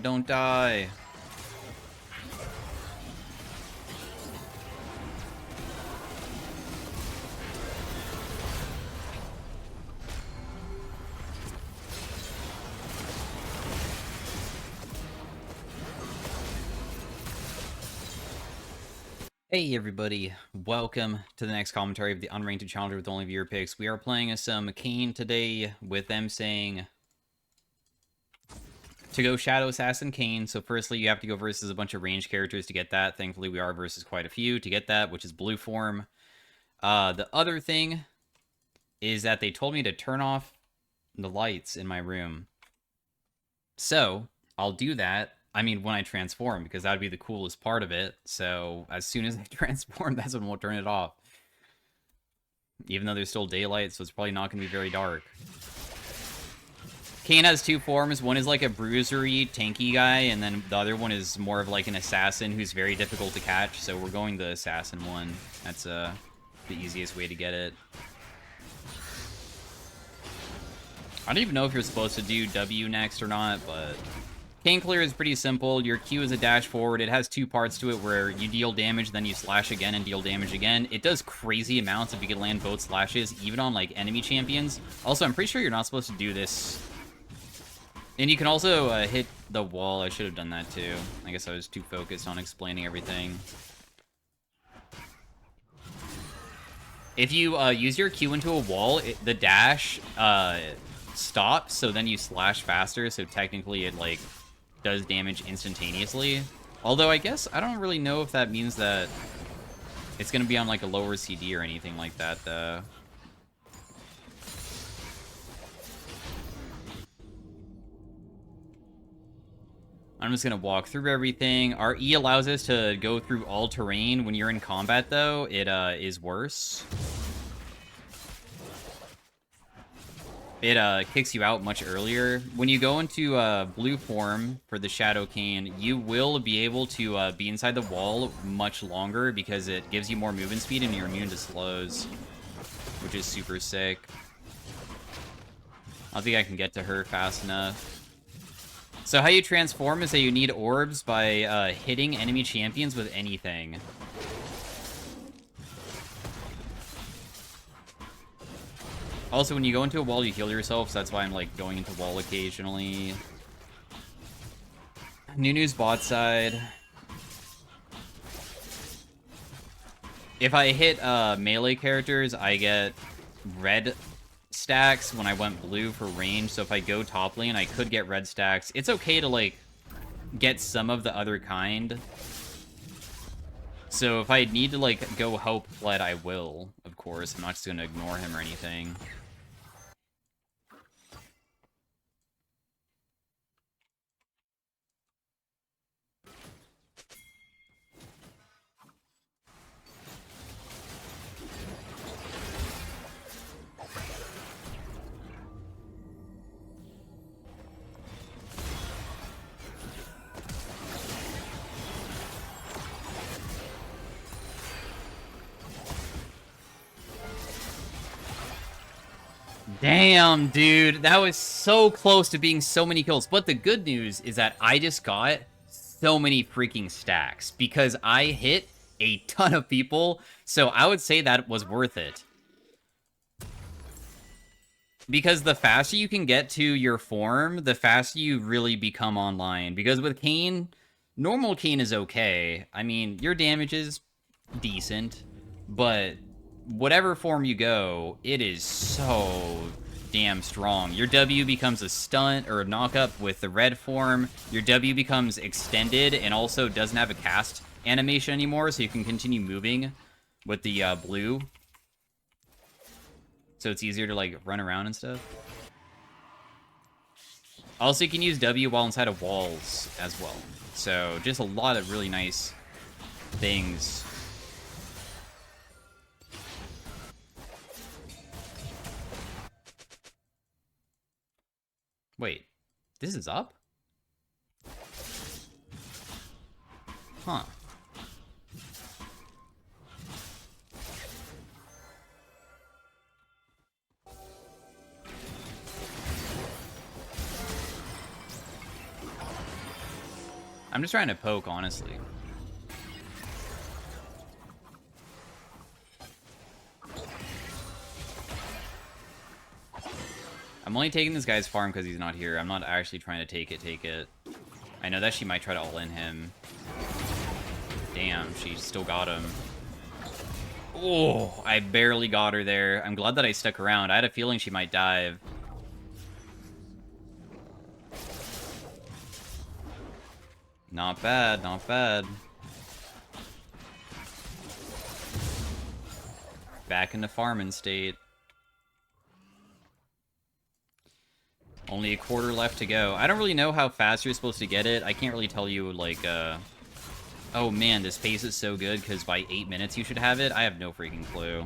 don't die. Hey everybody, welcome to the next commentary of the Unranked Challenger with only viewer picks. We are playing some Kayn today with them saying to go Shadow Assassin Kayn. So firstly, you have to go versus a bunch of range characters to get that. Thankfully, we are versus quite a few to get that, which is blue form. The other thing is that they told me to turn off the lights in my room. So I'll do that. I mean, when I transform, because that would be the coolest part of it. So as soon as I transform, that's when we'll turn it off. Even though there's still daylight, so it's probably not going to be very dark. Kayn has two forms. One is like a bruisery, tanky guy, and then the other one is more of like an assassin who's very difficult to catch. So we're going the assassin one. That's the easiest way to get it. I don't even know if you're supposed to do W next or not, but Kayn clear is pretty simple. Your Q is a dash forward. It has two parts to it where you deal damage, then you slash again and deal damage again. It does crazy amounts if you can land both slashes, even on like enemy champions. Also, I'm pretty sure you're not supposed to do this. And you can also hit the wall. I should have done that too. I guess I was too focused on explaining everything. If you use your Q into a wall, the dash stops, so then you slash faster, so technically it like does damage instantaneously. Although I guess I don't really know if that means that it's gonna be on like a lower CD or anything like that though. I'm just gonna walk through everything. Our E allows us to go through all terrain. When you're in combat though, it is worse. It kicks you out much earlier. When you go into blue form for the Shadow Kayn, you will be able to be inside the wall much longer because it gives you more movement speed and you're immune to slows, which is super sick. I don't think I can get to her fast enough. So how you transform is that you need orbs by hitting enemy champions with anything. Also, when you go into a wall, you heal yourself, so that's why I'm, like, going into wall occasionally. Nunu's bot side. If I hit melee characters, I get red stacks when I went blue for range, so if I go top lane, I could get red stacks. It's okay to, like, get some of the other kind. So if I need to, like, go help Fled, I will, of course. I'm not just gonna ignore him or anything. Damn, dude. That was so close to being so many kills. But the good news is that I just got so many freaking stacks because I hit a ton of people. So I would say that was worth it. Because the faster you can get to your form, the faster you really become online. Because with Kayn, normal Kayn is okay. I mean, your damage is decent, but whatever form you go, it is so damn strong. Your W becomes a stunt or a knock-up with the red form. Your W becomes extended and also doesn't have a cast animation anymore, so you can continue moving with the blue. So it's easier to, like, run around and stuff. Also, you can use W while inside of walls as well. So just a lot of really nice things. Wait, this is up? Huh. I'm just trying to poke, honestly. I'm only taking this guy's farm because he's not here. I'm not actually trying to take it. I know that she might try to all-in him. Damn, she still got him. Oh, I barely got her there. I'm glad that I stuck around. I had a feeling she might dive. Not bad, not bad. Back into farming state. Only a quarter left to go. I don't really know how fast you're supposed to get it. I can't really tell you, like, oh man, this pace is so good because by 8 minutes you should have it. I have no freaking clue.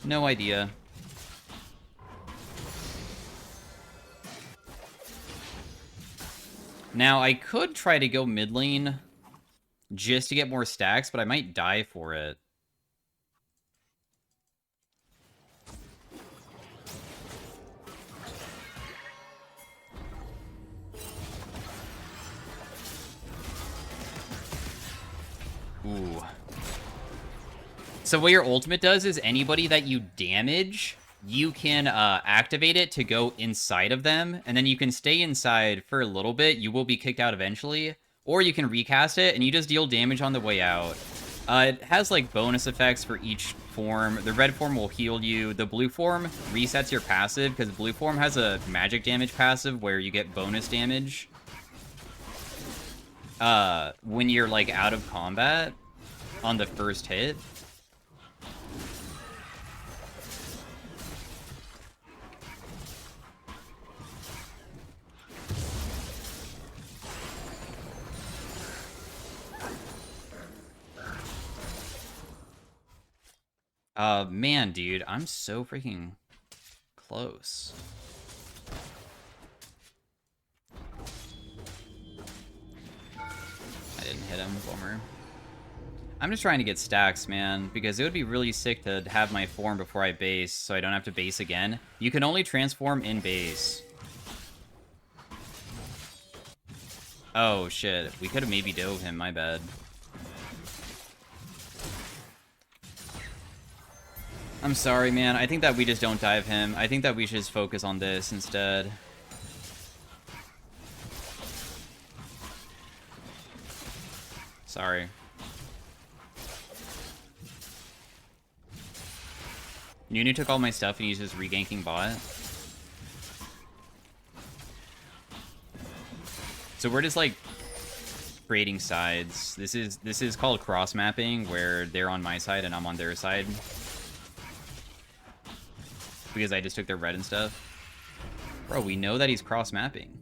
No idea. Now, I could try to go mid lane just to get more stacks, but I might die for it. Ooh. So what your ultimate does is anybody that you damage, you can activate it to go inside of them, and then you can stay inside for a little bit. You will be kicked out eventually, or you can recast it, and you just deal damage on the way out. It has, like, bonus effects for each form. The red form will heal you. The blue form resets your passive, because blue form has a magic damage passive where you get bonus damage when you're, like, out of combat on the first hit. Man, dude, I'm so freaking close. I didn't hit him, bummer. I'm just trying to get stacks, man, because it would be really sick to have my form before I base, so I don't have to base again. You can only transform in base. Oh, shit. We could have maybe dove him, my bad. I'm sorry, man. I think that we just don't dive him. I think that we should just focus on this instead. Sorry. Nunu took all my stuff and he's just reganking bot. So we're just, like, creating sides. This is called cross mapping, where they're on my side and I'm on their side. Because I just took their red and stuff. Bro, we know that he's cross-mapping.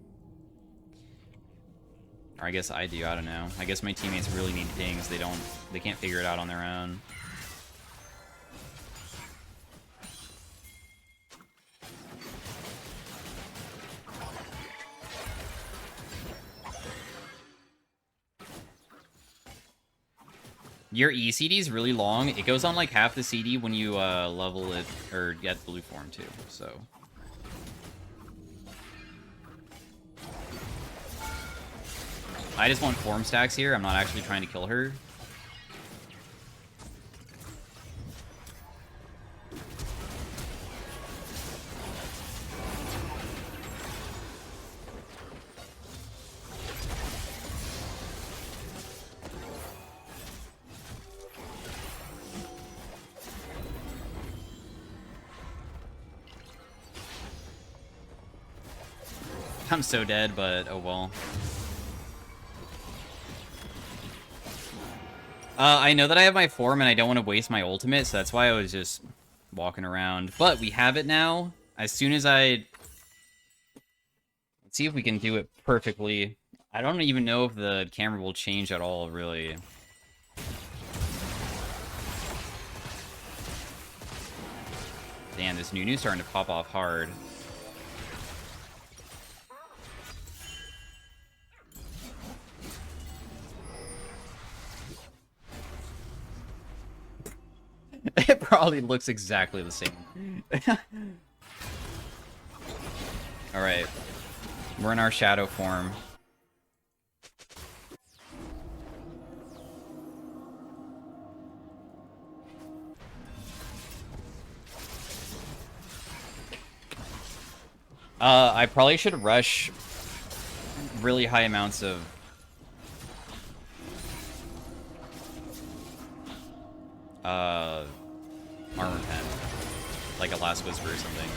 Or I guess I do, I don't know. I guess my teammates really need things. They can't figure it out on their own. Your E CD is really long. It goes on like half the CD when you level it or get blue form too. So I just want form stacks here. I'm not actually trying to kill her. I'm so dead, but oh well. I know that I have my form and I don't want to waste my ultimate, so that's why I was just walking around. But we have it now. As soon as let's see if we can do it perfectly. I don't even know if the camera will change at all, really. Damn, this Nunu's starting to pop off hard. It probably looks exactly the same. Alright. We're in our shadow form. I probably should rush really high amounts of armor pen, like a Last Whisper or something.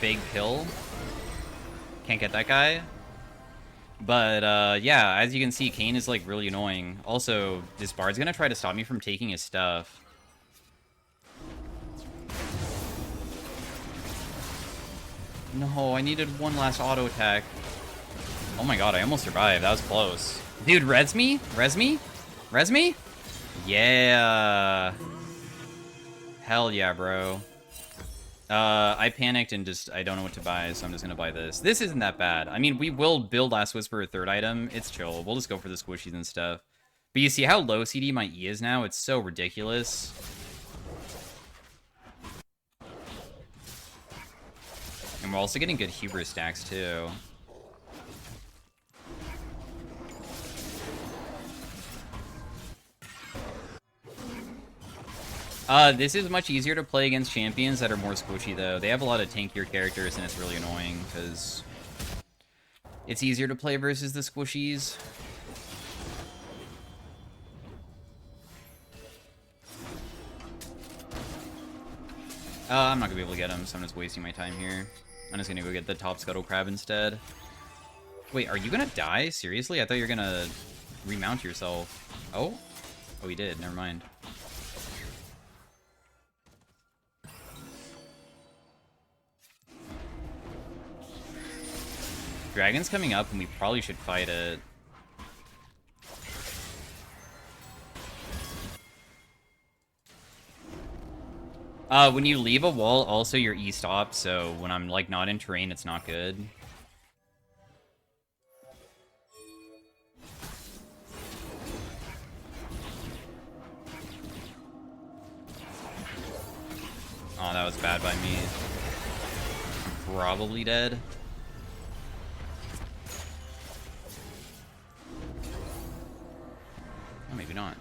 Big pill. Can't get that guy. But, yeah, as you can see, Kayn is, like, really annoying. Also, this Bard's gonna try to stop me from taking his stuff. No, I needed one last auto attack. Oh my god, I almost survived. That was close. Dude, res me? Res me? Res me? Yeah. Hell yeah, bro. I panicked and I don't know what to buy, so I'm just gonna buy this. This isn't that bad. I mean, we will build Last Whisper a third item. It's chill. We'll just go for the squishies and stuff. But you see how low CD my E is now? It's so ridiculous. And we're also getting good hubris stacks, too. This is much easier to play against champions that are more squishy, though. They have a lot of tankier characters, and it's really annoying, because it's easier to play versus the squishies. I'm not gonna be able to get him, so I'm just wasting my time here. I'm just gonna go get the top Scuttle Crab instead. Wait, are you gonna die? Seriously? I thought you were gonna remount yourself. Oh? Oh, he did. Never mind. Dragon's coming up, and we probably should fight it. When you leave a wall, also your E stops, so when I'm, like, not in terrain, it's not good. Oh, that was bad by me. Probably dead. Oh, maybe not.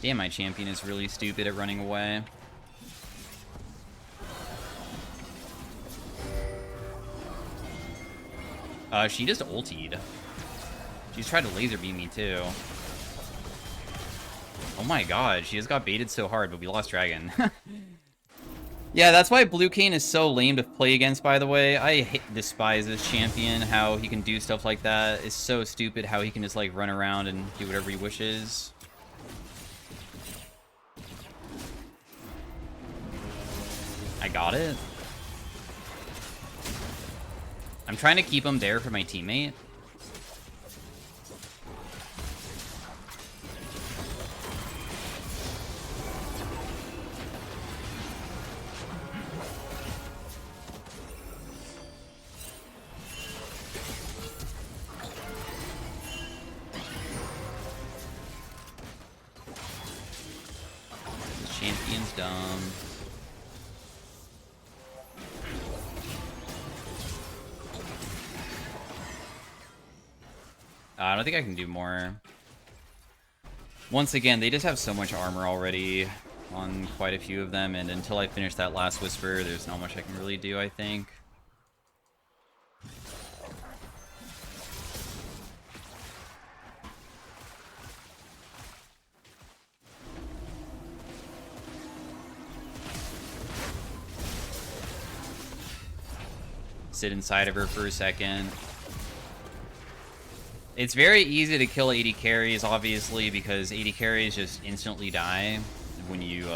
Damn, my champion is really stupid at running away. She just ultied. She's tried to laser beam me, too. Oh my god, she just got baited so hard, but we lost Dragon. Yeah, that's why Blue Kayn is so lame to play against, by the way. I despise this champion, how he can do stuff like that. It's so stupid how he can just, like, run around and do whatever he wishes. I got it. I'm trying to keep him there for my teammate. This champion's dumb. I don't think I can do more. Once again, they just have so much armor already on quite a few of them, and until I finish that Last Whisper, there's not much I can really do, I think. Sit inside of her for a second. It's very easy to kill AD carries, obviously, because AD carries just instantly die when you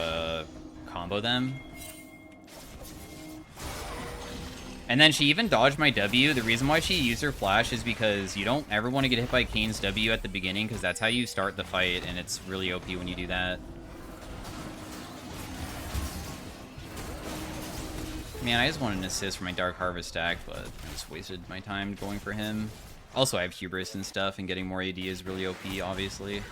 combo them. And then she even dodged my W. The reason why she used her flash is because you don't ever want to get hit by Kayn's W at the beginning, because that's how you start the fight, and it's really OP when you do that. Man, I just wanted an assist for my Dark Harvest stack, but I just wasted my time going for him. Also, I have Hubris and stuff, and getting more AD is really OP, obviously.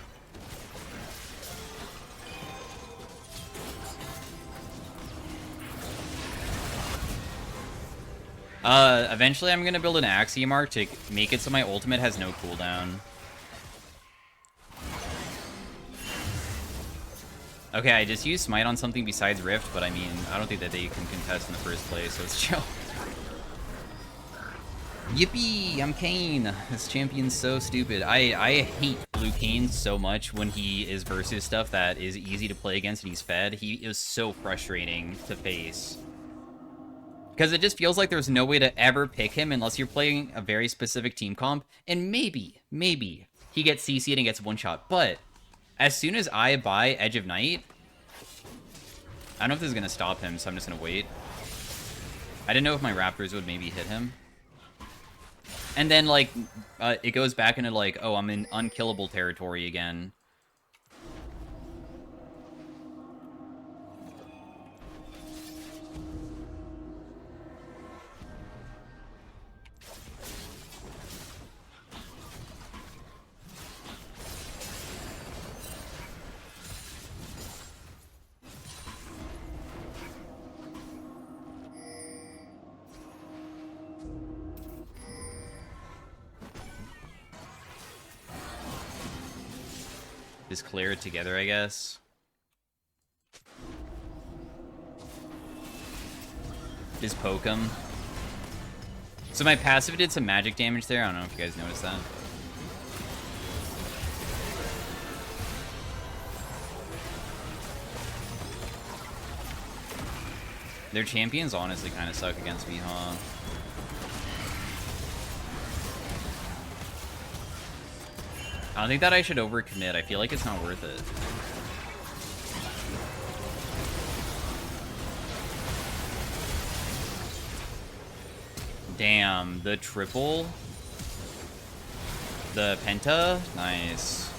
Eventually I'm gonna build an Axiom Arc to make it so my ultimate has no cooldown. Okay, I just used Smite on something besides Rift, but I mean, I don't think that they can contest in the first place, so it's chill. Yippee! I'm Kayn! This champion's so stupid. I hate Blue Kayn so much when he is versus stuff that is easy to play against and he's fed. He is so frustrating to face. Because it just feels like there's no way to ever pick him unless you're playing a very specific team comp. And maybe he gets CC'd and gets one shot. But as soon as I buy Edge of Night, I don't know if this is going to stop him, so I'm just going to wait. I didn't know if my Raptors would maybe hit him. And then, like, it goes back into, like, oh, I'm in unkillable territory again. Just clear it together, I guess. Just poke him. So my passive did some magic damage there. I don't know if you guys noticed that. Their champions honestly kind of suck against me, huh? I don't think that I should overcommit. I feel like it's not worth it. Damn, the triple? The penta? Nice.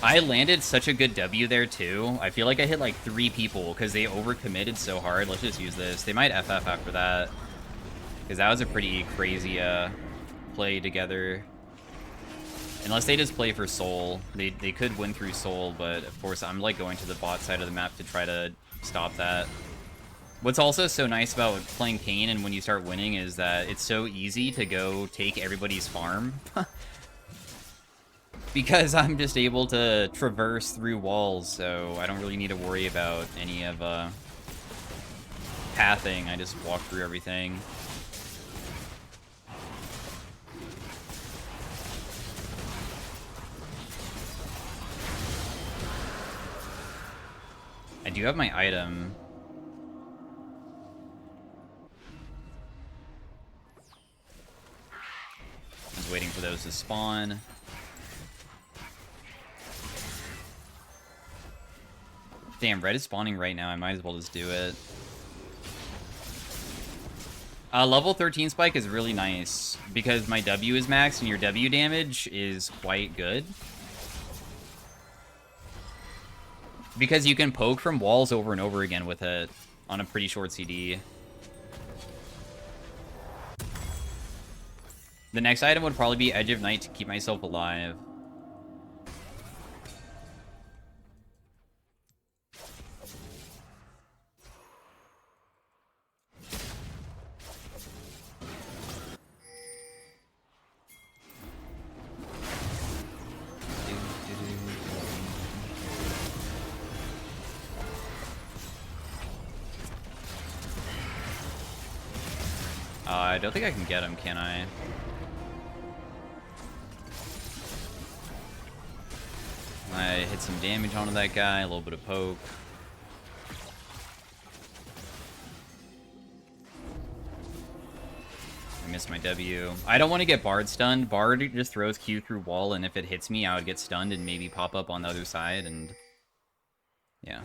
I landed such a good W there, too. I feel like I hit, like, 3 people because they overcommitted so hard. Let's just use this. They might FF after that. Because that was a pretty crazy play together. Unless they just play for Soul. They could win through Soul, but of course I'm like going to the bot side of the map to try to stop that. What's also so nice about playing Kayn and when you start winning is that it's so easy to go take everybody's farm. Because I'm just able to traverse through walls, so I don't really need to worry about any of pathing. I just walk through everything. I do have my item. I was waiting for those to spawn. Damn, red is spawning right now. I might as well just do it. Level 13 spike is really nice because my W is maxed and your W damage is quite good. Because you can poke from walls over and over again with it on a pretty short CD. The next item would probably be Edge of Night to keep myself alive. I don't think I can get him, can I? I hit some damage onto that guy, a little bit of poke. I missed my W. I don't want to get Bard stunned. Bard just throws Q through wall, and if it hits me, I would get stunned and maybe pop up on the other side, and... yeah.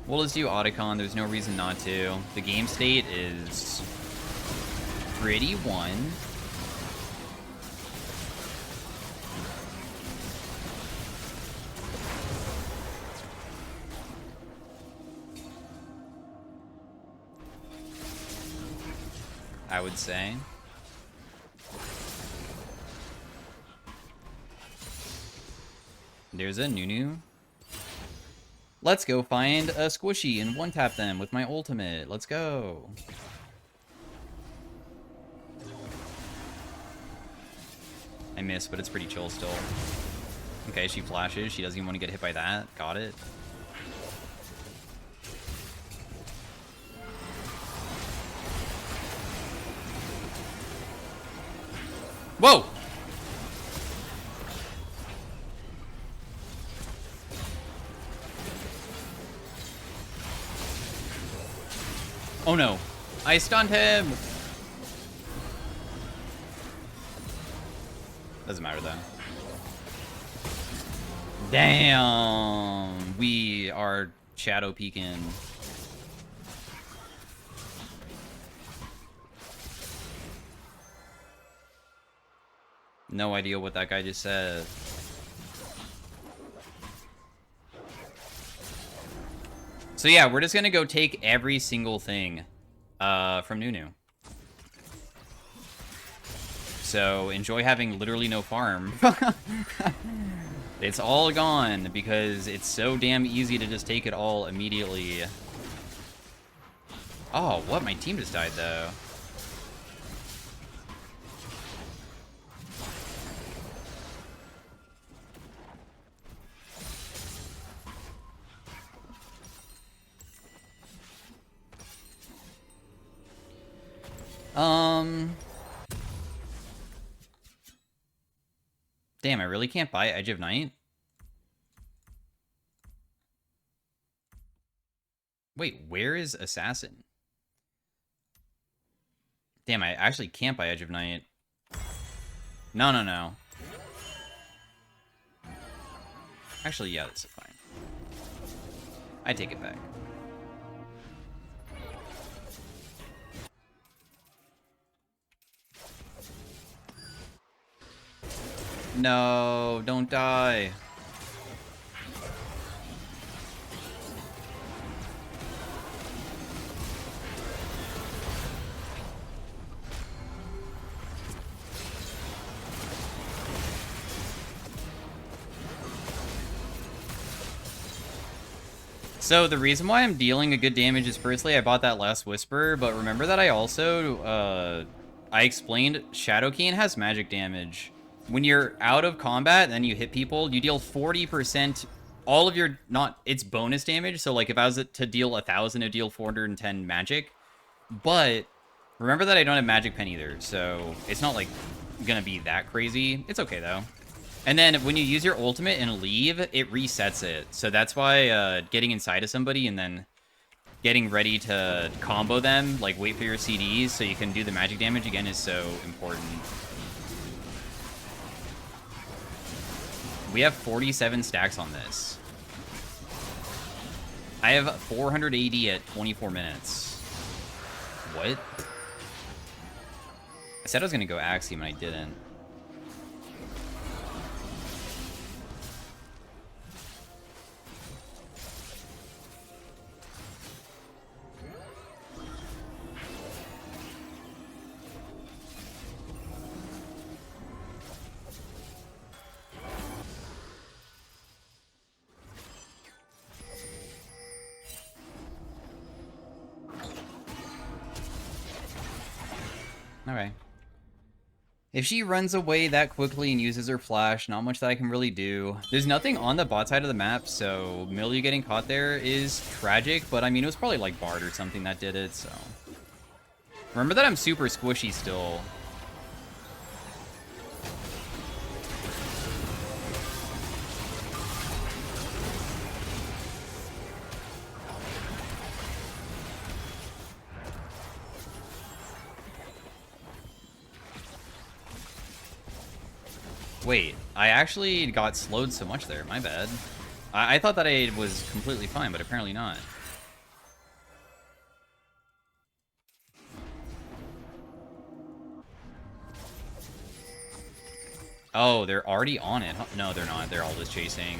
We'll just do Otacon. There's no reason not to. The game state is... pretty one. I would say. There's a Nunu. Let's go find a squishy and one-tap them with my ultimate. Let's go. I missed, but it's pretty chill still. Okay, she flashes. She doesn't even want to get hit by that. Got it. Whoa! Oh no. I stunned him! Doesn't matter though. Damn! We are shadow peeking. No idea what that guy just said. So yeah, we're just gonna go take every single thing from Nunu. So enjoy having literally no farm. It's all gone because it's so damn easy to just take it all immediately. Oh, what? My team just died though. Damn, I really can't buy Edge of Night? Wait, where is Assassin? Damn, I actually can't buy Edge of Night. No, no, no. Actually, yeah, that's fine. I take it back. No, don't die. So the reason why I'm dealing a good damage is firstly I bought that last Whisper, but remember that I also, I explained Shadow Kayn has magic damage. When you're out of combat and then you hit people, you deal 40% all of your, it's bonus damage. So like if I was to deal 1,000, it'd deal 410 magic. But remember that I don't have Magic Pen either, so it's not like gonna be that crazy. It's okay though. And then when you use your ultimate and leave, it resets it. So that's why getting inside of somebody and then getting ready to combo them, like wait for your CDs so you can do the magic damage again is so important. We have 47 stacks on this. I have 400 AD at 24 minutes. What? I said I was going to go Axiom and I didn't. Okay. If she runs away that quickly and uses her flash, not much that I can really do. There's nothing on the bot side of the map, so Millie getting caught there is tragic, but I mean, it was probably like Bard or something that did it, so. Remember that I'm super squishy still. Wait, I actually got slowed so much there. My bad. I thought that I was completely fine, but apparently not. Oh, they're already on it. No, they're not. They're all just chasing.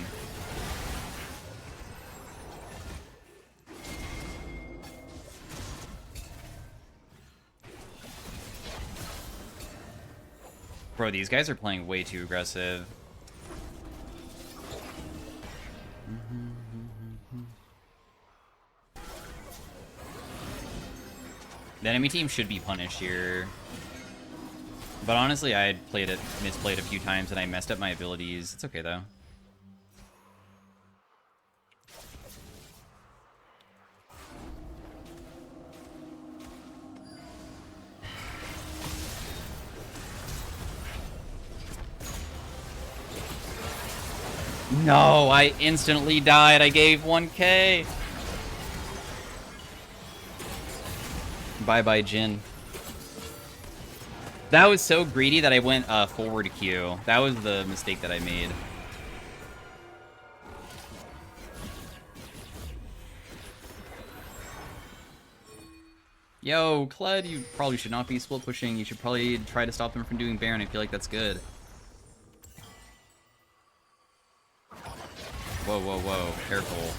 Bro, these guys are playing way too aggressive. The enemy team should be punished here. But honestly, I had misplayed a few times and I messed up my abilities. It's okay though. No, I instantly died. I gave 1k. Bye-bye, Jin. That was so greedy that I went forward Q. That was the mistake that I made. Yo, Kled, you probably should not be split pushing. You should probably try to stop them from doing Baron. I feel like that's good. Whoa, whoa, whoa. Careful.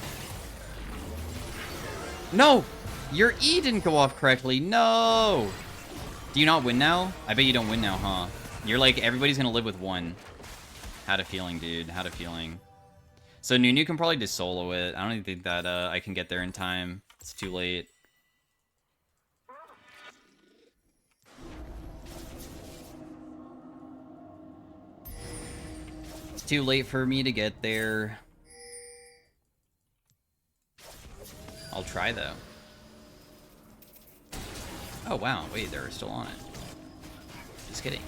No! Your E didn't go off correctly. No! Do you not win now? I bet you don't win now, huh? You're like, everybody's gonna live with one. Had a feeling, dude. Had a feeling. So Nunu can probably just solo it. I don't even think that I can get there in time. It's too late. It's too late for me to get there. I'll try, though. Oh, wow. Wait, they're still on it. Just kidding.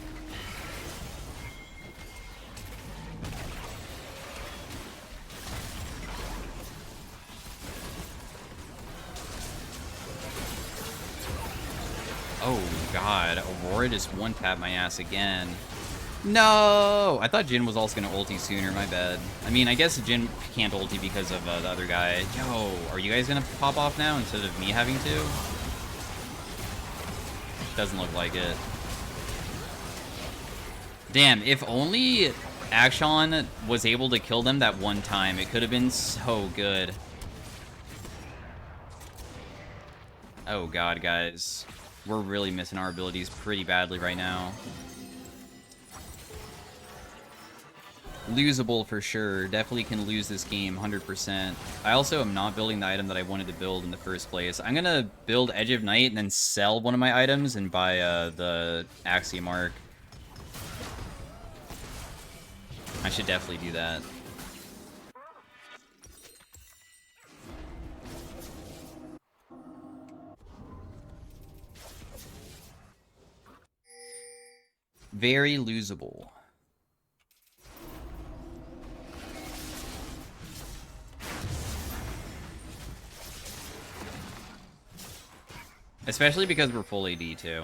Oh, God. Aurora just one-tapped my ass again. No! I thought Jin was also going to ulti sooner. My bad. I mean, I guess Jin can't ulti because of the other guy. Yo, are you guys going to pop off now instead of me having to? Doesn't look like it. Damn, if only Akshan was able to kill them that one time, it could have been so good. Oh god, guys. We're really missing our abilities pretty badly right now. Losable for sure. Definitely can lose this game, 100%. I also am not building the item that I wanted to build in the first place. I'm gonna build Edge of Night and then sell one of my items and buy the Axiom Arc. I should definitely do that. Very losable. Especially because we're full AD, too.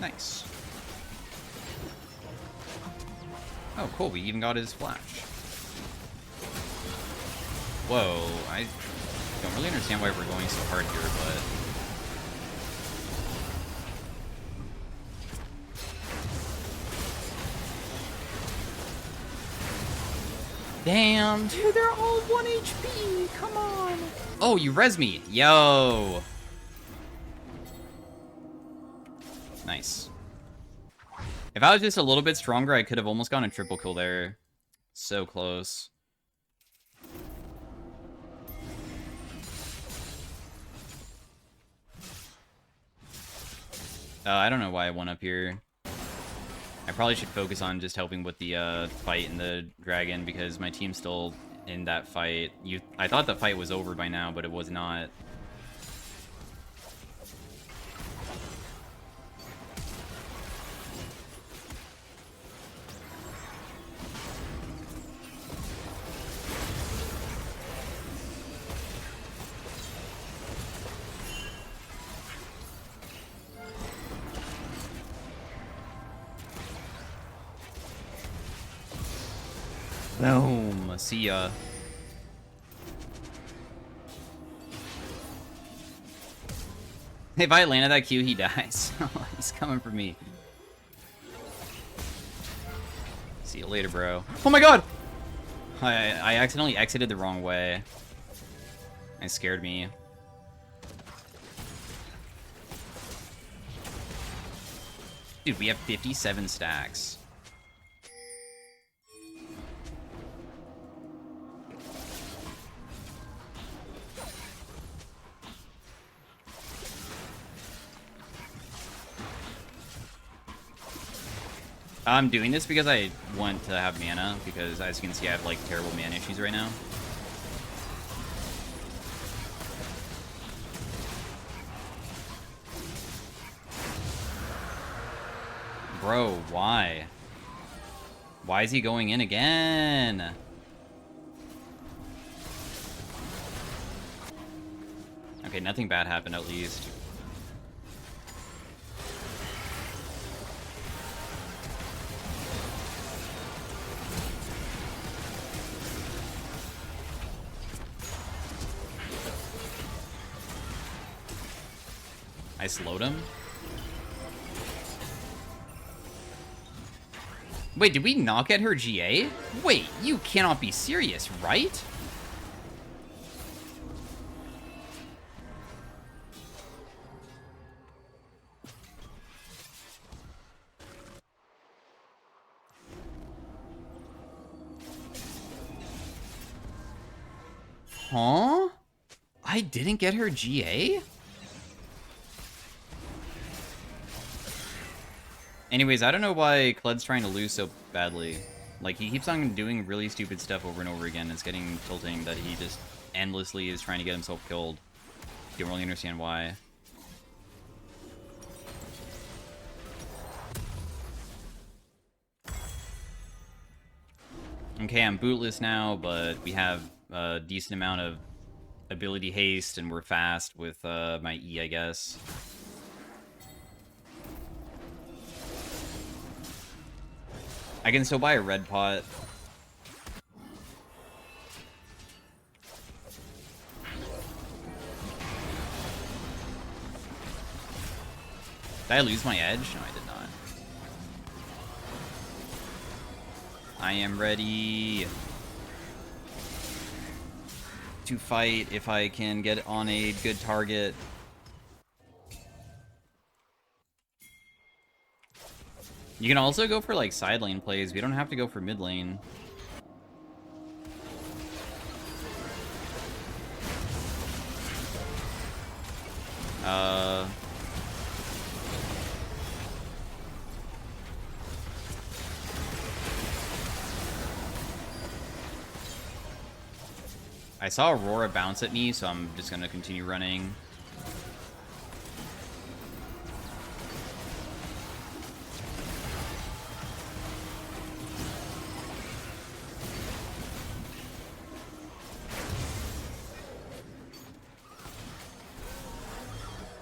Nice. Oh, cool. We even got his flash. Whoa. I don't really understand why we're going so hard here, but... Damn, dude, they're all 1 HP. Come on. Oh, you res me. Yo. Nice. If I was just a little bit stronger, I could have almost gotten a triple kill there. So close. I don't know why I went up here. I probably should focus on just helping with the fight in the dragon because my team's still in that fight. I thought the fight was over by now, but it was not. Boom. See ya. If I landed that Q, he dies. He's coming for me. See you later, bro. Oh my god! I accidentally exited the wrong way. It scared me. Dude, we have 57 stacks. I'm doing this because I want to have mana, because as you can see, I have, like, terrible mana issues right now. Bro, why? Why is he going in again? Okay, nothing bad happened at least. I slowed him? Wait, did we not get her GA? Wait, you cannot be serious, right? Huh? I didn't get her GA? Anyways, I don't know why Kled's trying to lose so badly. Like, he keeps on doing really stupid stuff over and over again. It's getting tilting that he just endlessly is trying to get himself killed. Don't really understand why. Okay, I'm bootless now, but we have a decent amount of ability haste, and we're fast with my E, I guess. I can still buy a red pot. Did I lose my edge? No, I did not. I am ready to fight if I can get on a good target. You can also go for, like, side lane plays. We don't have to go for mid lane. I saw Aurora bounce at me, so I'm just gonna continue running.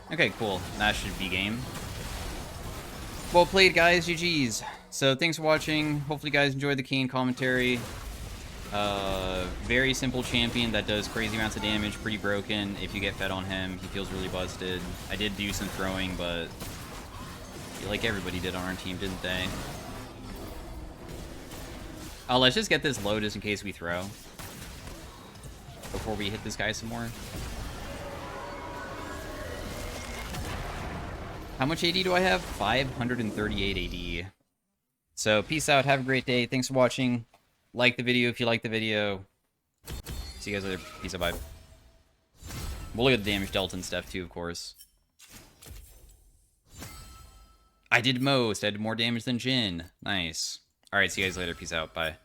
Okay, cool. That should be game. Well played, guys. GG's. So thanks for watching. Hopefully you guys enjoyed the Kayn commentary. Very simple champion that does crazy amounts of damage. Pretty broken. If you get fed on him, he feels really busted. I did do some throwing, but I feel like everybody did on our team, didn't they? Oh, let's just get this low just in case we throw. Before we hit this guy some more. How much AD do I have? 538 AD. So, peace out. Have a great day. Thanks for watching. Like the video if you like the video. See you guys later. Peace out. Bye. We'll look at the damage delta and stuff, too, of course. I did most. I did more damage than Jhin. Nice. Alright, see you guys later. Peace out. Bye.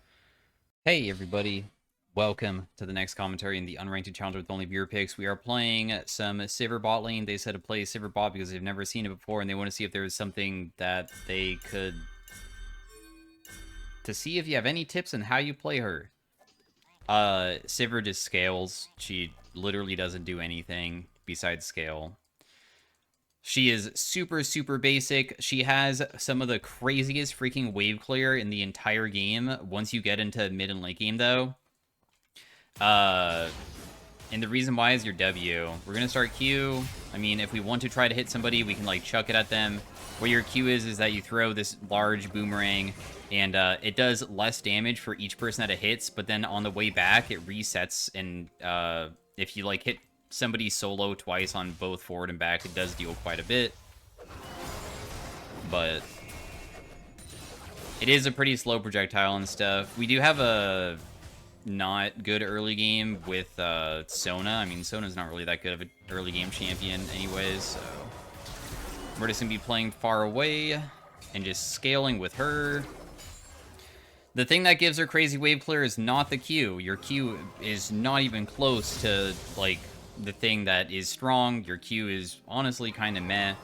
Hey, everybody. Welcome to the next commentary in the Unranked Challenger with only viewer picks. We are playing some Sivir bot lane. They said to play Sivir bot because they've never seen it before, and they want to see if there is something that they could... to see if you have any tips on how you play her. Sivir just scales. She literally doesn't do anything besides scale. She is super, super basic. She has some of the craziest freaking wave clear in the entire game. Once you get into mid and late game, though, And the reason why is your W. We're going to start Q. I mean, if we want to try to hit somebody, we can, like, chuck it at them. What your Q is that you throw this large boomerang, and it does less damage for each person that it hits, but then on the way back, it resets, and if you, like, hit somebody solo twice on both forward and back, it does deal quite a bit. But it is a pretty slow projectile and stuff. We do have a not good early game with Sona. I mean, Sona's not really that good of an early game champion anyways, so we're just gonna be playing far away and just scaling with her. The thing that gives her crazy wave clear is not the Q. Your Q is not even close to, like, the thing that is strong. Your Q is honestly kind of meh.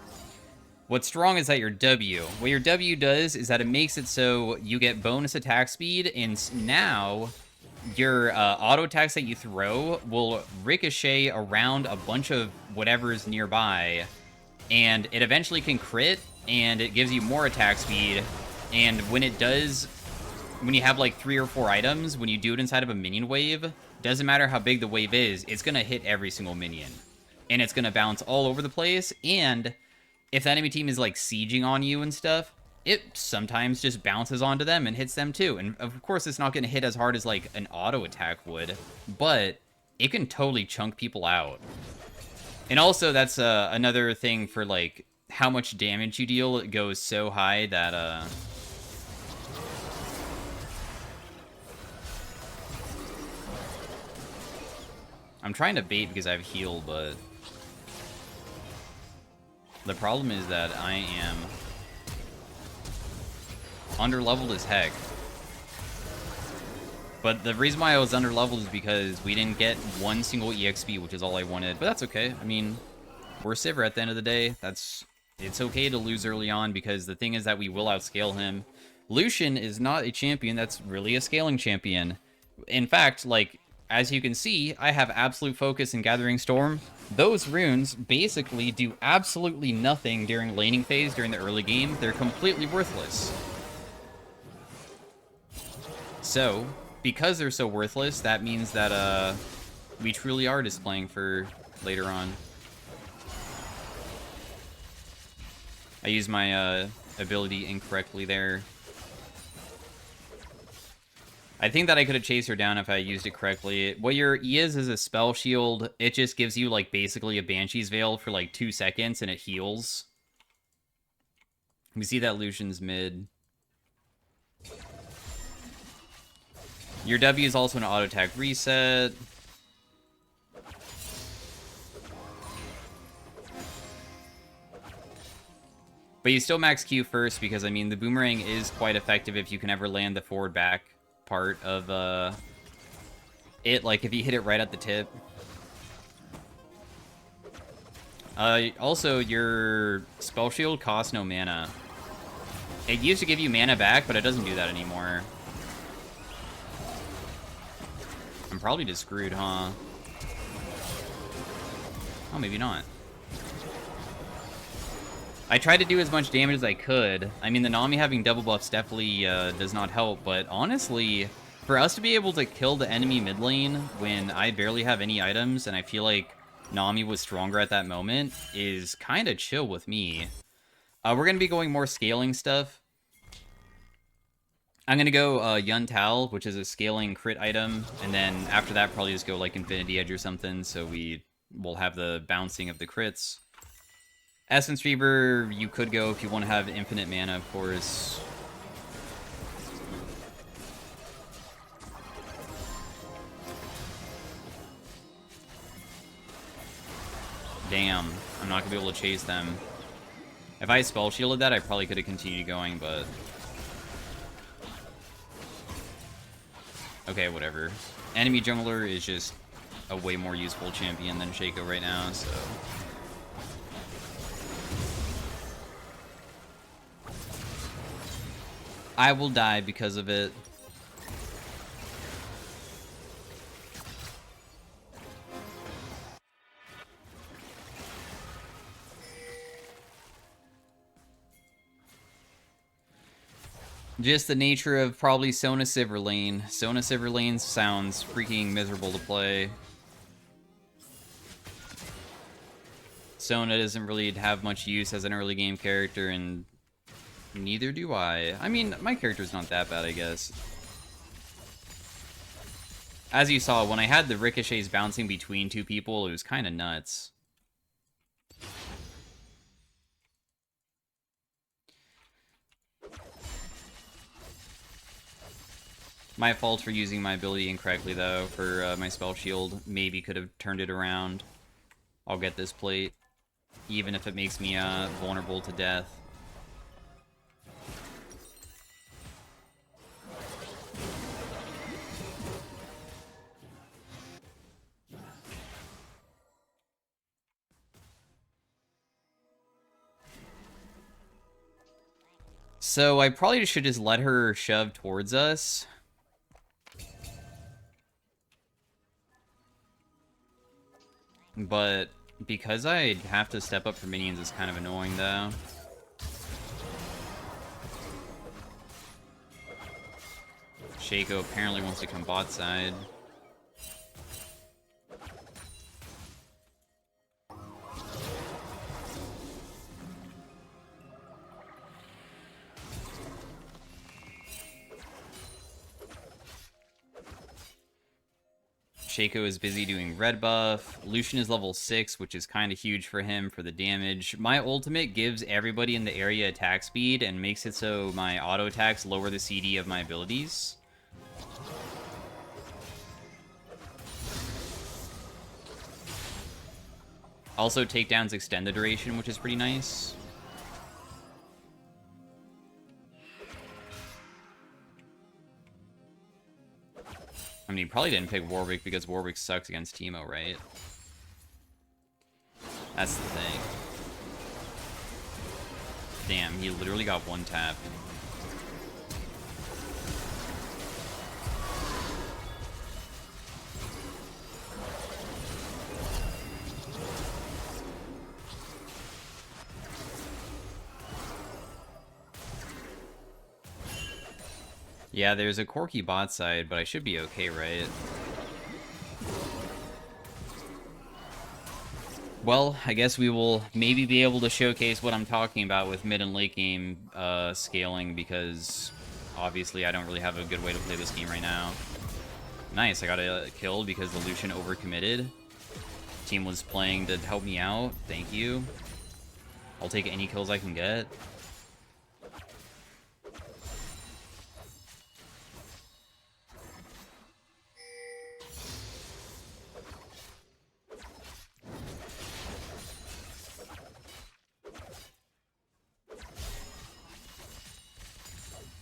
What's strong is that your W. What your W does is that it makes it so you get bonus attack speed, and now your auto attacks that you throw will ricochet around a bunch of whatever's nearby, and it eventually can crit, and it gives you more attack speed. And when it does, when you have like 3 or 4 items, when you do it inside of a minion wave, doesn't matter how big the wave is, it's gonna hit every single minion, and it's gonna bounce all over the place. And if the enemy team is like sieging on you and stuff, it sometimes just bounces onto them and hits them too. And of course, it's not going to hit as hard as like an auto attack would, but it can totally chunk people out. And also, that's another thing for like how much damage you deal. It goes so high that I'm trying to bait because I have heal, but the problem is that I am underleveled as heck. But the reason why I was underleveled is because we didn't get one single EXP, which is all I wanted. But that's okay. I mean, we're Sivir at the end of the day. It's okay to lose early on, because the thing is that we will outscale him. Lucian is not a champion that's really a scaling champion. In fact, like, as you can see, I have absolute focus in Gathering Storm. Those runes basically do absolutely nothing during laning phase, during the early game. They're completely worthless. So, because they're so worthless, that means that we truly are just playing for later on. I used my ability incorrectly there. I think that I could have chased her down if I used it correctly. What your E is a spell shield. It just gives you, like, basically a Banshee's Veil for, like, 2 seconds, and it heals. We see that Lucian's mid. Your W is also an auto attack reset. But you still max Q first, because, I mean, the boomerang is quite effective if you can ever land the forward back part of it, like if you hit it right at the tip. Also, your spell shield costs no mana. It used to give you mana back, but it doesn't do that anymore. I'm probably just screwed, huh? Oh, maybe not. I tried to do as much damage as I could. I mean, the Nami having double buffs definitely does not help, but honestly, for us to be able to kill the enemy mid lane when I barely have any items, and I feel like Nami was stronger at that moment, is kind of chill with me. We're going to be going more scaling stuff. I'm going to go Yun Tal, which is a scaling crit item, and then after that, probably just go like Infinity Edge or something, so we will have the bouncing of the crits. Essence Reaver, you could go if you want to have infinite mana, of course. Damn, I'm not going to be able to chase them. If I spell shielded that, I probably could have continued going, but... okay, whatever. Enemy jungler is just a way more useful champion than Shaco right now, so... I will die because of it. Just the nature of probably Sona Sivir lane. Sona Sivir lane sounds freaking miserable to play. Sona doesn't really have much use as an early game character, and neither do I. I mean, my character's not that bad, I guess. As you saw, when I had the ricochets bouncing between two people, it was kind of nuts. My fault for using my ability incorrectly, though, for my spell shield. Maybe could have turned it around. I'll get this plate, even if it makes me vulnerable to death. So I probably should just let her shove towards us. But because I have to step up for minions, it's kind of annoying, though. Shaco apparently wants to come bot side. Shaco is busy doing red buff. Lucian is level 6, which is kind of huge for him for the damage. My ultimate gives everybody in the area attack speed and makes it so my auto attacks lower the CD of my abilities. Also, takedowns extend the duration, which is pretty nice. I mean, he probably didn't pick Warwick because Warwick sucks against Teemo, right? That's the thing. Damn, he literally got one tap. Yeah, there's a Corki bot side, but I should be okay, right? Well, I guess we will maybe be able to showcase what I'm talking about with mid and late game scaling, because obviously I don't really have a good way to play this game right now. Nice, I got a kill because the Lucian overcommitted. Team was playing to help me out. Thank you. I'll take any kills I can get.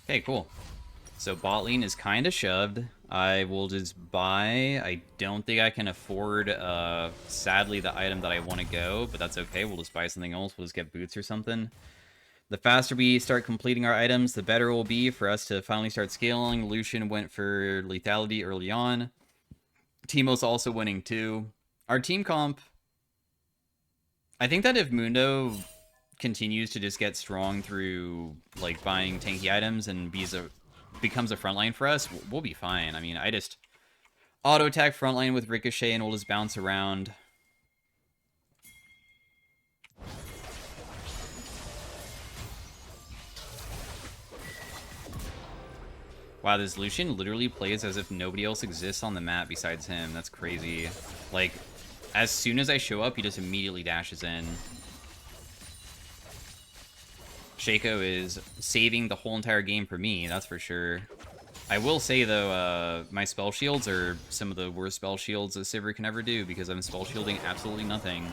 Okay, cool. So bot lane is kind of shoved. I will just buy. I don't think I can afford, sadly, the item that I want to go, but that's okay. We'll just buy something else. We'll just get boots or something. The faster we start completing our items, the better it will be for us to finally start scaling. Lucian went for lethality early on. Teemo's also winning too. Our team comp, I think that if Mundo continues to just get strong through like buying tanky items and becomes a frontline for us, we'll be fine. I mean, I just auto attack frontline with Ricochet and we'll just bounce around. Wow, this Lucian literally plays as if nobody else exists on the map besides him. That's crazy. Like, as soon as I show up, he just immediately dashes in. Shaco is saving the whole entire game for me, that's for sure. I will say, though, my spell shields are some of the worst spell shields that Sivir can ever do, because I'm spell shielding absolutely nothing.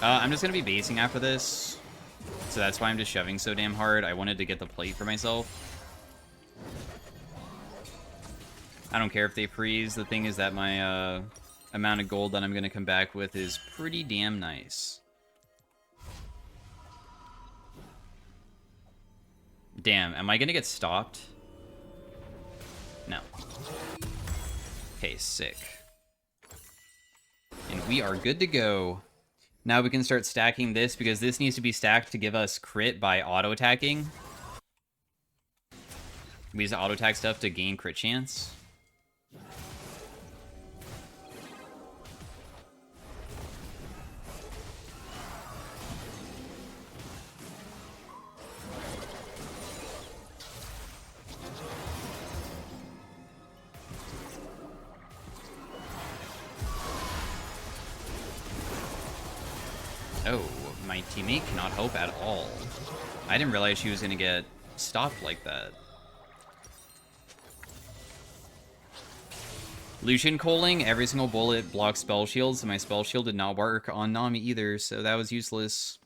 I'm just going to be basing after this, so that's why I'm just shoving so damn hard. I wanted to get the plate for myself. I don't care if they freeze. The thing is that my amount of gold that I'm going to come back with is pretty damn nice. Damn, am I going to get stopped? No. Okay, sick. And we are good to go. Now we can start stacking this, because this needs to be stacked to give us crit by auto-attacking. We use auto attack stuff to gain crit chance. Oh, my teammate cannot help at all. I didn't realize she was going to get stopped like that. Lucian calling, every single bullet blocks spell shields, and my spell shield did not work on Nami either, so that was useless.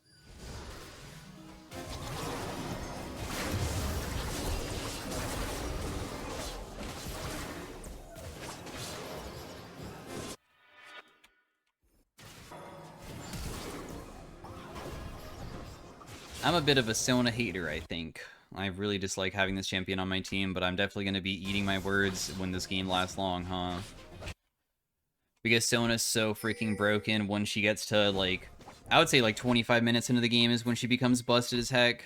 I'm a bit of a Sona hater, I think. I really dislike having this champion on my team, but I'm definitely going to be eating my words when this game lasts long, huh? Because Sona's so freaking broken when she gets to, like, I would say like 25 minutes into the game is when she becomes busted as heck.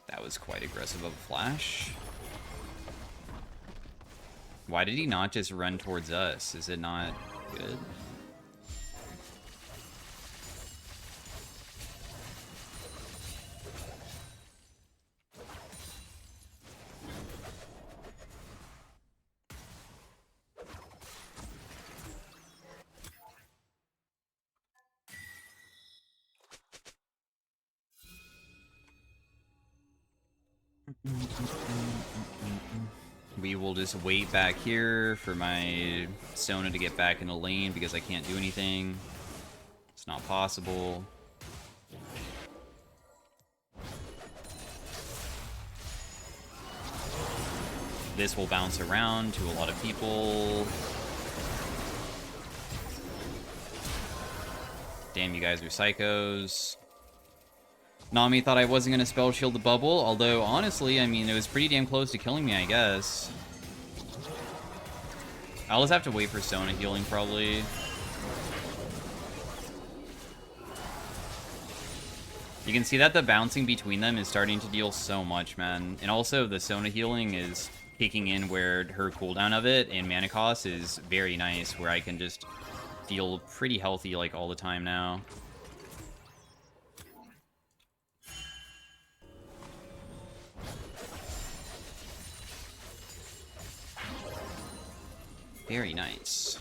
That was quite aggressive of a flash. Why did he not just run towards us? Is it not good? We will just wait back here for my Sona to get back in the lane because I can't do anything. It's not possible. This will bounce around to a lot of people. Damn, you guys are psychos. Nami thought I wasn't going to spell shield the bubble, although honestly, I mean, it was pretty damn close to killing me, I guess. I'll just have to wait for Sona healing, probably. You can see that the bouncing between them is starting to deal so much, man. And also, the Sona healing is kicking in where her cooldown of it and mana cost is very nice, where I can just feel pretty healthy, like, all the time now. Very nice.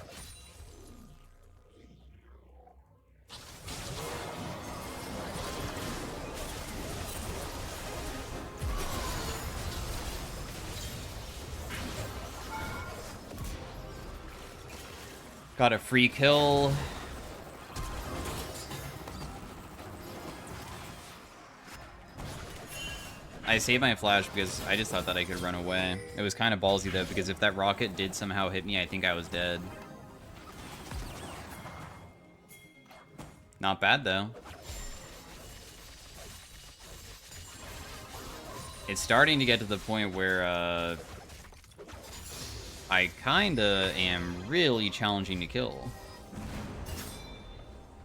Got a free kill. I saved my flash because I just thought that I could run away. It was kind of ballsy, though, because if that rocket did somehow hit me, I think I was dead. Not bad, though. It's starting to get to the point where, I kinda am really challenging to kill.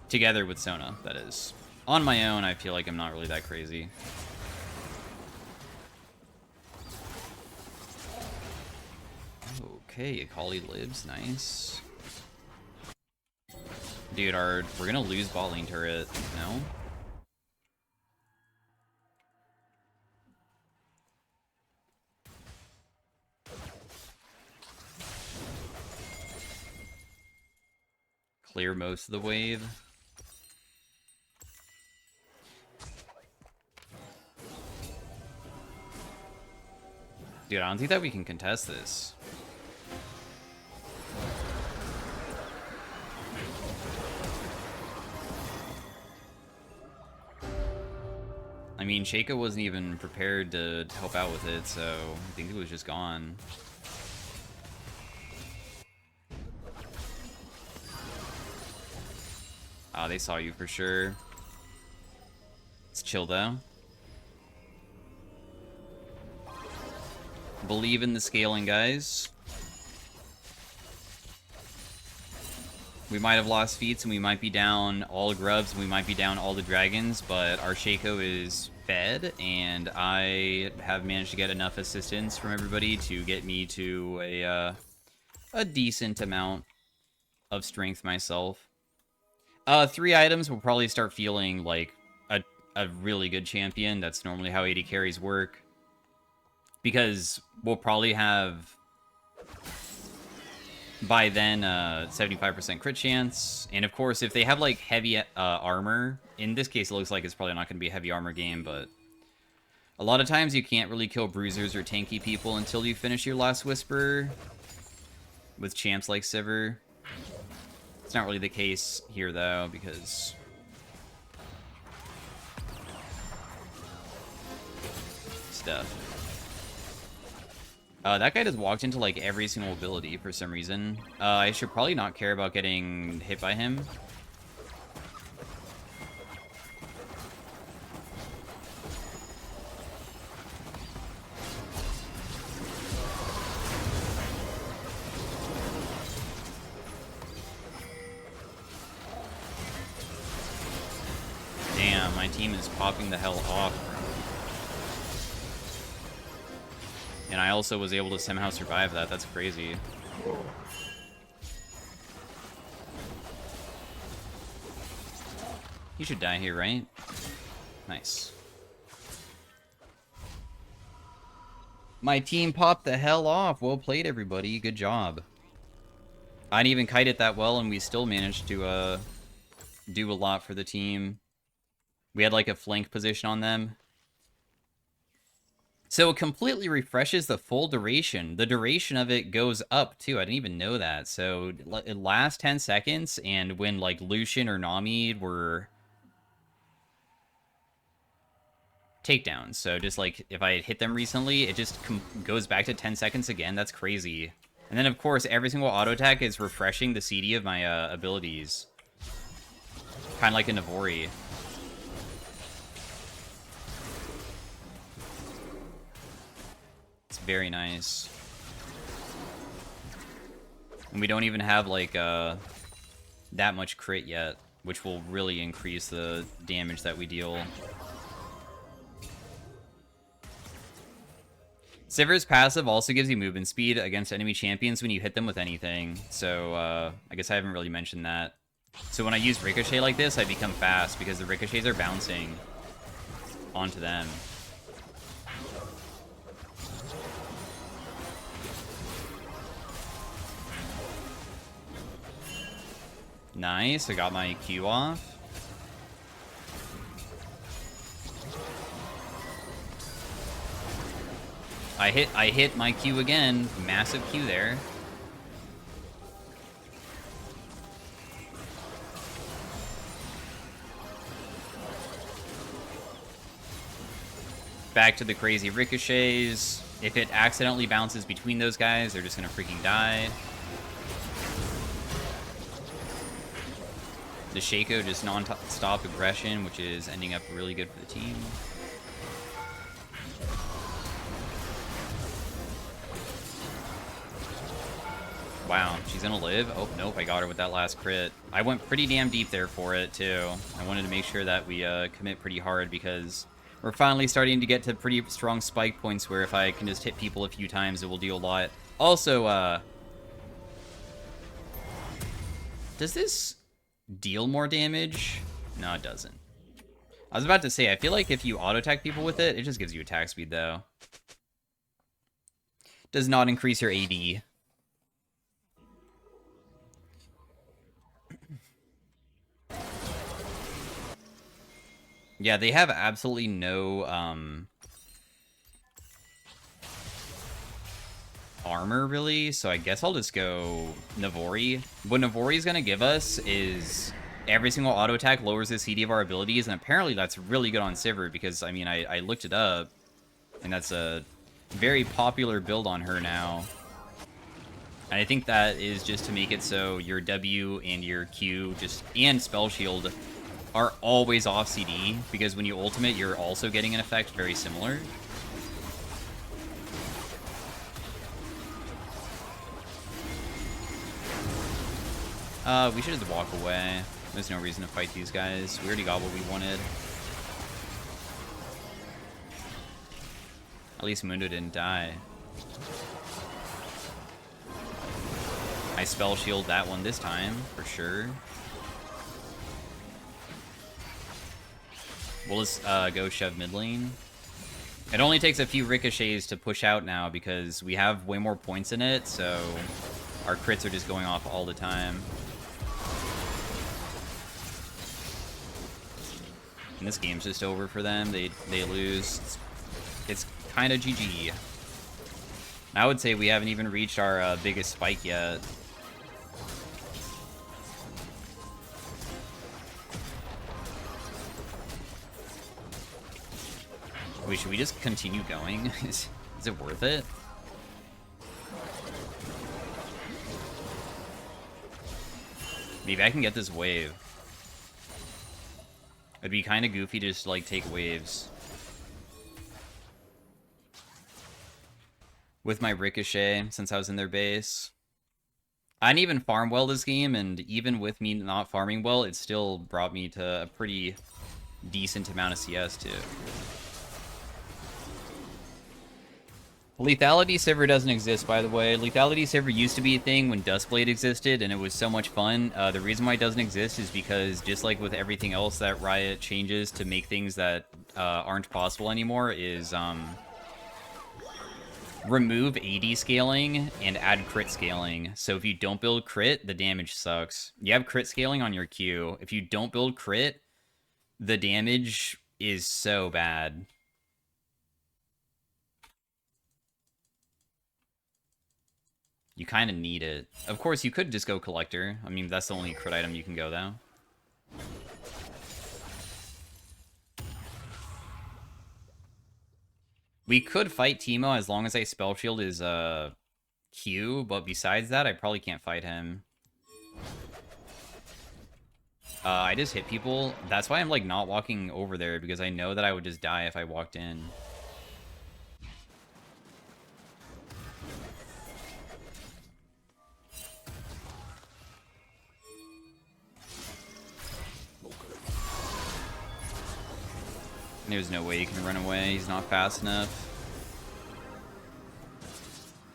Together with Sona, that is. On my own, I feel like I'm not really that crazy. Okay, Akali lives, nice. Dude, we're gonna lose bot lane turret, no? Clear most of the wave. Dude, I don't think that we can contest this. I mean, Sheikah wasn't even prepared to help out with it, so I think it was just gone. Oh, they saw you for sure. It's chill, though. Believe in the scaling, guys. We might have lost feats, and we might be down all grubs, and we might be down all the dragons, but our Shaco is fed, and I have managed to get enough assistance from everybody to get me to a decent amount of strength myself. 3 items will probably start feeling like a really good champion. That's normally how AD carries work. Because we'll probably have, by then, 75% crit chance. And of course, if they have like heavy armor, in this case it looks like it's probably not going to be a heavy armor game, but a lot of times you can't really kill bruisers or tanky people until you finish your last Whisper with champs like Sivir. It's not really the case here, though, because stuff. That guy just walked into, like, every single ability for some reason. I should probably not care about getting hit by him. Damn, my team is popping the hell off. And I also was able to somehow survive that. That's crazy. You should die here, right? Nice. My team popped the hell off. Well played, everybody. Good job. I didn't even kite it that well, and we still managed to do a lot for the team. We had like a flank position on them. So it completely refreshes the full duration. The duration of it goes up, too. I didn't even know that. So it lasts 10 seconds, and when, like, Lucian or Nami were takedowns. So just, like, if I had hit them recently, it just goes back to 10 seconds again. That's crazy. And then, of course, every single auto attack is refreshing the CD of my abilities. Kind of like a Navori. Very nice. And we don't even have, like, that much crit yet, which will really increase the damage that we deal. Sivir's passive also gives you movement speed against enemy champions when you hit them with anything, so, I guess I haven't really mentioned that. So when I use Ricochet like this, I become fast, because the Ricochets are bouncing onto them. Nice, I got my Q off. I hit my Q again. Massive Q there. Back to the crazy ricochets. If it accidentally bounces between those guys, they're just gonna freaking die. The Shaco just non-stop aggression, which is ending up really good for the team. Wow, she's gonna live? Oh, nope, I got her with that last crit. I went pretty damn deep there for it, too. I wanted to make sure that we commit pretty hard, because we're finally starting to get to pretty strong spike points where if I can just hit people a few times, it will do a lot. Also, does this deal more damage? No, it doesn't. I was about to say, I feel like if you auto-attack people with it, it just gives you attack speed, though. Does not increase your AD. Yeah, they have absolutely no, armor, really, so I guess I'll just go Navori. What Navori's gonna give us is every single auto attack lowers the CD of our abilities, and apparently that's really good on Sivir, because, I mean, I looked it up, and that's a very popular build on her now. And I think that is just to make it so your W and your Q and Spell Shield are always off CD, because when you ultimate, you're also getting an effect very similar. We should just walk away. There's no reason to fight these guys. We already got what we wanted. At least Mundo didn't die. I spell shield that one this time, for sure. We'll just go shove mid lane. It only takes a few ricochets to push out now because we have way more points in it, so our crits are just going off all the time. And this game's just over for them. They lose. It's kind of GG. I would say we haven't even reached our biggest spike yet. Wait, should we just continue going? Is it worth it? Maybe I can get this wave. It'd be kind of goofy to just, like, take waves. With my Ricochet, since I was in their base. I didn't even farm well this game, and even with me not farming well, it still brought me to a pretty decent amount of CS, too. Lethality Sivir doesn't exist, by the way. Lethality Sivir used to be a thing when Duskblade existed, and it was so much fun. The reason why it doesn't exist is because, just like with everything else that Riot changes to make things that aren't possible anymore, is remove AD scaling and add crit scaling. So if you don't build crit, the damage sucks. You have crit scaling on your Q. If you don't build crit, the damage is so bad. You kind of need it. Of course, you could just go Collector. I mean, that's the only crit item you can go, though. We could fight Teemo as long as I Spell Shield his Q, but besides that, I probably can't fight him. I just hit people. That's why I'm, like, not walking over there, because I know that I would just die if I walked in. There's no way he can run away. He's not fast enough.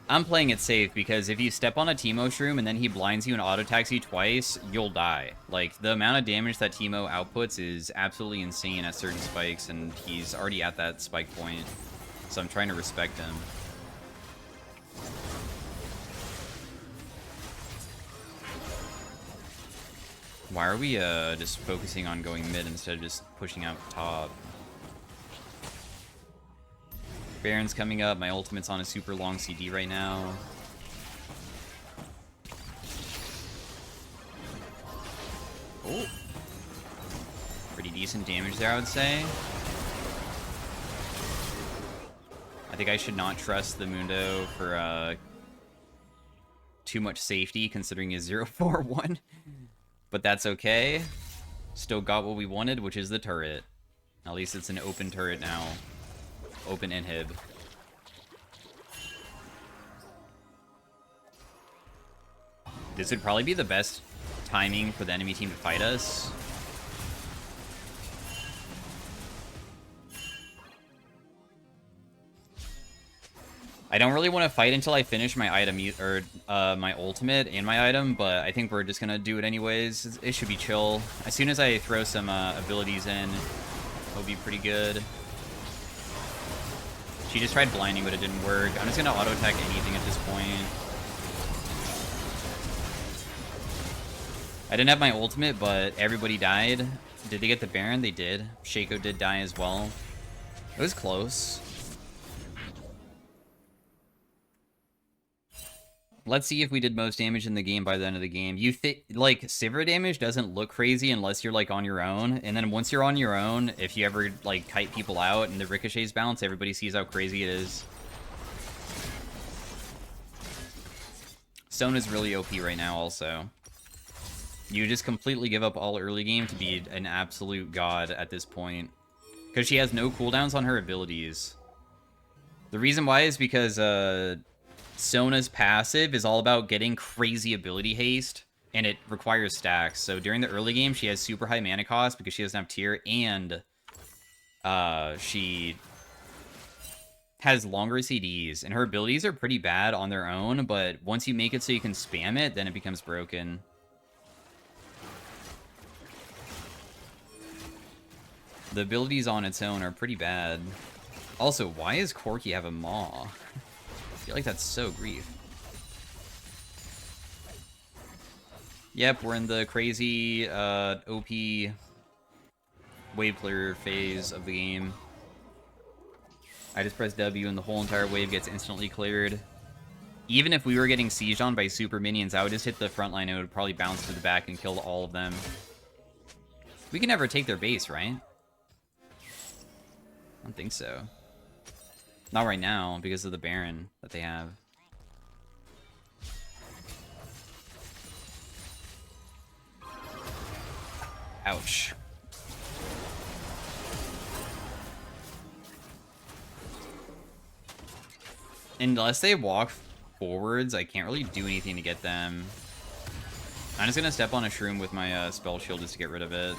I'm playing it safe because if you step on a Teemo shroom and then he blinds you and auto-attacks you twice, you'll die. Like, the amount of damage that Teemo outputs is absolutely insane at certain spikes, and he's already at that spike point. So I'm trying to respect him. Why are we just focusing on going mid instead of just pushing out top? Baron's coming up. My ultimate's on a super long CD right now. Oh. Pretty decent damage there, I would say. I think I should not trust the Mundo for too much safety, considering his 0-4-1. But that's okay. Still got what we wanted, which is the turret. At least it's an open turret now. Open inhib. This would probably be the best timing for the enemy team to fight us. I don't really want to fight until I finish my item, or my ultimate and my item, but I think we're just gonna do it anyways. It should be chill. As soon as I throw some abilities in, it'll be pretty good. She just tried blinding, but it didn't work. I'm just gonna auto-attack anything at this point. I didn't have my ultimate, but everybody died. Did they get the Baron? They did. Shaco did die as well. It was close. Let's see if we did most damage in the game by the end of the game. You think, like, Sivir damage doesn't look crazy unless you're, like, on your own. And then once you're on your own, if you ever, like, kite people out and the ricochets bounce, everybody sees how crazy it is. Sona's really OP right now, also. You just completely give up all early game to be an absolute god at this point. Because she has no cooldowns on her abilities. The reason why is because, Sona's passive is all about getting crazy ability haste and it requires stacks. So during the early game, she has super high mana cost because she doesn't have tier, and she has longer CDs, and her abilities are pretty bad on their own, but once you make it so you can spam it, then it becomes broken. The abilities on its own are pretty bad. Also, why does Corki have a maw? I feel like that's so grief. Yep, we're in the crazy OP wave clear phase of the game. I just press W and the whole entire wave gets instantly cleared. Even if we were getting sieged on by super minions, I would just hit the front line and it would probably bounce to the back and kill all of them. We can never take their base, right? I don't think so. Not right now, because of the Baron that they have. Ouch. Unless they walk forwards, I can't really do anything to get them. I'm just gonna step on a shroom with my spell shield just to get rid of it.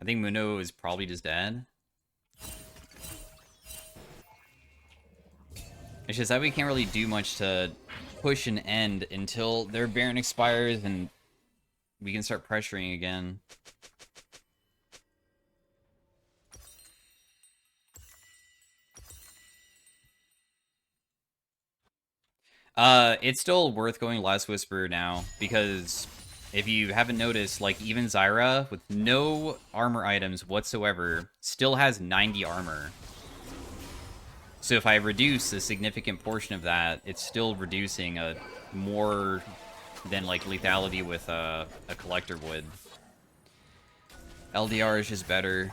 I think Mundo is probably just dead. It's just that we can't really do much to push an end until their Baron expires and we can start pressuring again. It's still worth going Last Whisper now, because if you haven't noticed, like, even Zyra, with no armor items whatsoever, still has 90 armor. So if I reduce a significant portion of that, it's still reducing a more than, like, lethality with a collector would. LDR is just better.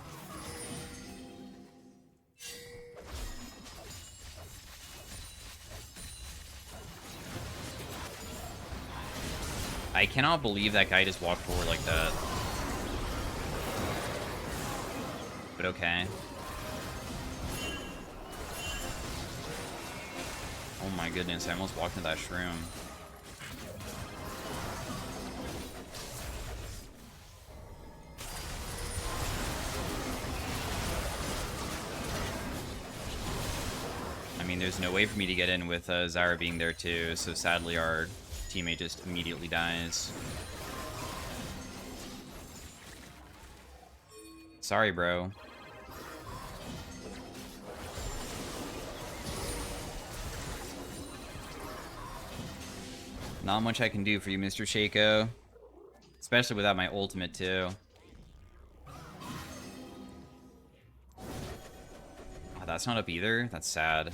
I cannot believe that guy just walked forward like that. But okay. Oh my goodness, I almost walked into that shroom. I mean, there's no way for me to get in with Zyra being there too, so sadly our teammate just immediately dies. Sorry, bro. Not much I can do for you, Mr. Shaco. Especially without my ultimate, too. Oh, that's not up either? That's sad.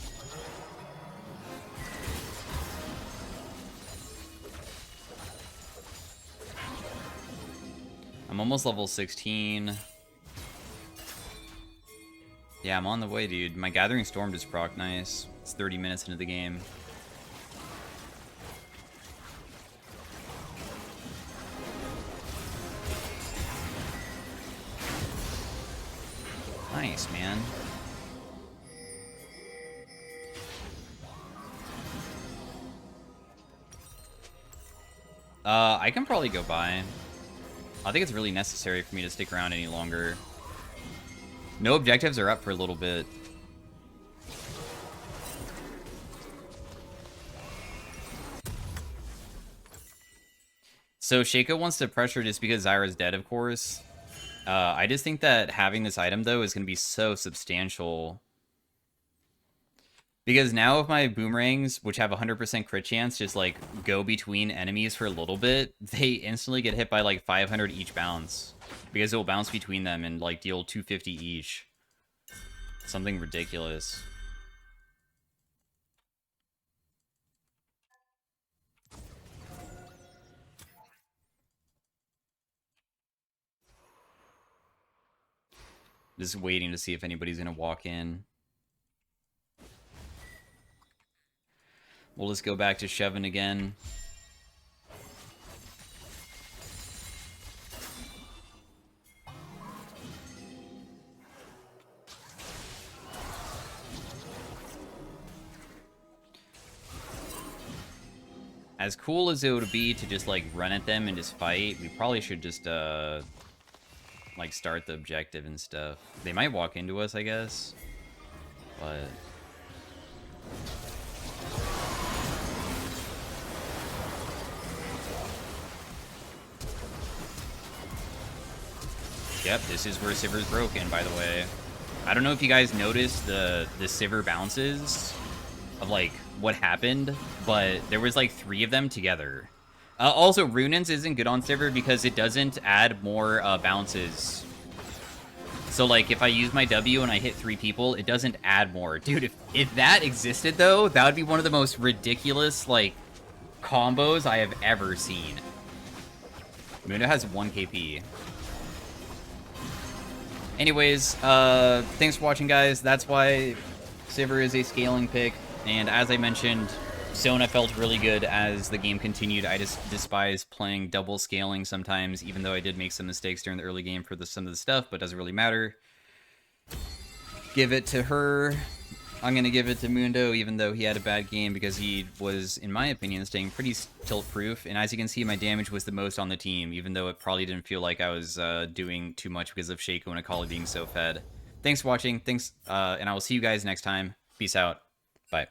I'm almost level 16. Yeah, I'm on the way, dude. My Gathering Storm just proc nice. It's 30 minutes into the game. Nice, man. I can probably go by. I think it's really necessary for me to stick around any longer. No objectives are up for a little bit. So Shaco wants to pressure just because Zyra's dead, of course. I just think that having this item, though, is going to be so substantial. Because now if my boomerangs, which have 100% crit chance, just, like, go between enemies for a little bit, they instantly get hit by, like, 500 each bounce. Because it will bounce between them and, like, deal 250 each. Something ridiculous. Just waiting to see if anybody's going to walk in. We'll just go back to shoving again. as cool as it would be to just, like, run at them and just fight, we probably should just, like, start the objective and stuff. They might walk into us, I guess. But... Yep, this is where Sivir's broken, by the way. I don't know if you guys noticed the Sivir bounces of, like, what happened, but there was, like, 3 of them together. Also, Runin's isn't good on Sivir because it doesn't add more bounces. So, like, if I use my W and I hit 3 people, it doesn't add more. Dude, if that existed, though, that would be one of the most ridiculous, like, combos I have ever seen. Mundo has 1 KP. Anyways, thanks for watching, guys. That's why Sivir is a scaling pick. And as I mentioned, Sona felt really good as the game continued. I just despise playing double scaling sometimes, even though I did make some mistakes during the early game for some of the stuff, but it doesn't really matter. Give it to her. I'm going to give it to Mundo, even though he had a bad game, because he was, in my opinion, staying pretty tilt-proof. And as you can see, my damage was the most on the team, even though it probably didn't feel like I was doing too much because of Shaco and Akali being so fed. Thanks for watching. Thanks, and I will see you guys next time. Peace out. Bye.